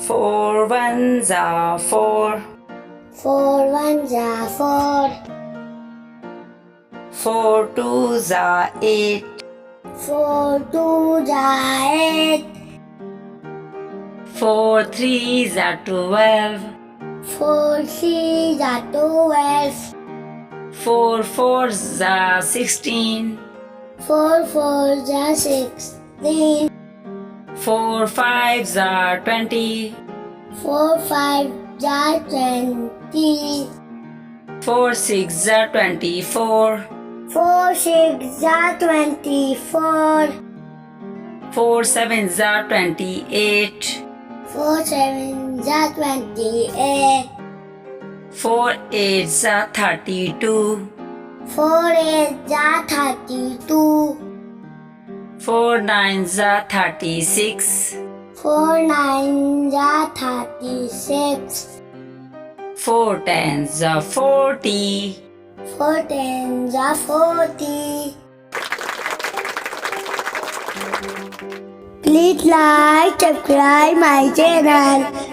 4 ones are 4. 4 ones are 4. 4 twos are 8. 4 twos are 8. 4 threes are 12. 4 threes are 12. 4 fours are 16. 4 fours are 16. 4 fives are 20. 4 fives are 20. 4 sixes are 24. 4 sixes are 24. 4 sevens are 28. 4 sevens are 28. 4 eights are 32. 4 eights are 32. 4 nines are 36. 4 nines are 36. 4 tens are 40. 4 tens are 40. Please like, subscribe my channel.